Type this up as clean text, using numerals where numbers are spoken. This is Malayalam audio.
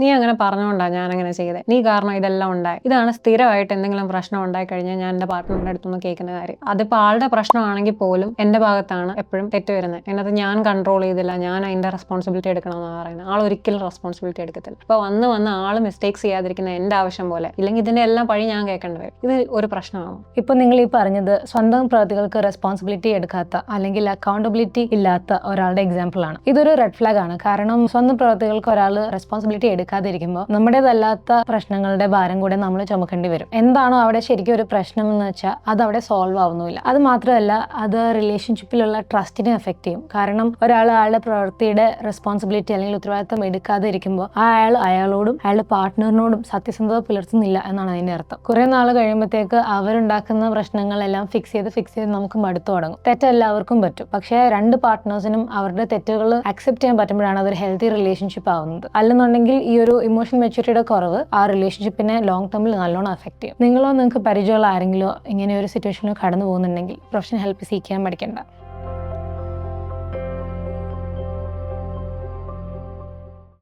നീ അങ്ങനെ പറഞ്ഞുകൊണ്ടാണ് ഞാൻ അങ്ങനെ ചെയ്തത്, നീ കാരണം ഇതെല്ലാം ഉണ്ടായി. ഇതാണ് സ്ഥിരമായിട്ട് എന്തെങ്കിലും പ്രശ്നം ഉണ്ടായി കഴിഞ്ഞാൽ ഞാൻ എൻ്റെ പാർട്ട്ണറിൻ്റെ അടുത്തുനിന്ന് കേൾക്കുന്ന കാര്യം. അതിപ്പോൾ ആളുടെ പ്രശ്നമാണെങ്കിൽ പോലും എൻ്റെ ഭാഗത്താണ് എപ്പോഴും തെറ്റ് വരുന്നത്. എന്നത് ഞാൻ കൺട്രോൾ ചെയ്തില്ല, ഞാൻ അതിൻ്റെ റെസ്പോൺസിബിലിറ്റി എടുക്കണമെന്നാണ് പറയുന്നത്. ആൾ ഒരിക്കലും റെസ്പോൺസിബിലിറ്റി എടുക്കത്തില്ല. അപ്പോൾ വന്ന് ആൾ മിസ്റ്റേക്സ് ചെയ്യാതിരിക്കുന്ന എൻ്റെ ആവശ്യം പോലെ, ഇല്ലെങ്കിൽ ഇതിൻ്റെ എല്ലാം പഴി ഞാൻ കേൾക്കേണ്ടി വരും. ഇത് ഒരു പ്രശ്നമാണ്. ഇപ്പോൾ നിങ്ങൾ ഈ പറഞ്ഞത് സ്വന്തം പ്രവൃത്തികൾക്ക് റെസ്പോൺസിബിലിറ്റി എടുക്കാത്ത അല്ലെങ്കിൽ അക്കൗണ്ടബിലിറ്റി ഇല്ലാത്ത ഒരാളുടെ എക്സാമ്പിൾ ആണ്. ഇതൊരു റെഡ് ഫ്ലാഗ് ആണ്. കാരണം സ്വന്തം പ്രവൃത്തികൾക്ക് ഒരാൾ റെസ്പോൺസിബിലിറ്റി എടുക്കാതിരിക്കുമ്പോൾ നമ്മുടേതല്ലാത്ത പ്രശ്നങ്ങളുടെ ഭാരം കൂടെ നമ്മൾ ചുമക്കേണ്ടി വരും. എന്താണോ അവിടെ ശരിക്കും ഒരു പ്രശ്നം എന്ന് വെച്ചാൽ അത് അവിടെ സോൾവ് ആവുന്നില്ല. അത് മാത്രമല്ല, അത് റിലേഷൻഷിപ്പിലുള്ള ട്രസ്റ്റിനെ എഫക്ട് ചെയ്യും. കാരണം ഒരാൾ അയാളുടെ പ്രവൃത്തിയുടെ റെസ്പോൺസിബിലിറ്റി അല്ലെങ്കിൽ ഉത്തരവാദിത്തം എടുക്കാതെ ഇരിക്കുമ്പോൾ അയാളോടും അയാളുടെ പാർട്ട്ണറിനോടും സത്യസന്ധത പുലർത്തുന്നില്ല എന്നാണ് അതിന്റെ അർത്ഥം. കുറെ നാൾ കഴിയുമ്പോഴത്തേക്ക് അവരുണ്ടാക്കുന്ന പ്രശ്നങ്ങളെല്ലാം ഫിക്സ് ചെയ്ത് നമുക്ക് മടുത്തു തുടങ്ങും. തെറ്റെല്ലാവർക്കും പറ്റും, പക്ഷേ രണ്ട് പാർട്ട്നേഴ്സിനും അവരുടെ തെറ്റുകൾ അക്സെപ്റ്റ് ചെയ്യാൻ പറ്റുമ്പോഴാണ് അതൊരു ഹെൽത്തി റിലേഷൻഷിപ്പ് ആവുന്നത്. അല്ലെന്നുണ്ടെങ്കിൽ ഈ ഒരു ഇമോഷണൽ മെച്യൂരിറ്റിയുടെ കുറവ് ആ റിലേഷൻഷിപ്പിനെ ലോങ് ടേമിൽ നല്ലോണം അഫക്ട് ചെയ്യും. നിങ്ങൾക്ക് പരിചയമുള്ള ആരെങ്കിലോ ഇങ്ങനെ ഒരു സിറ്റുവേഷനിൽ കടന്നു പോകുന്നുണ്ടെങ്കിൽ പ്രൊഫഷണൽ ഹെൽപ്പ് സീക്ക് ചെയ്യാൻ പഠിക്കേണ്ട.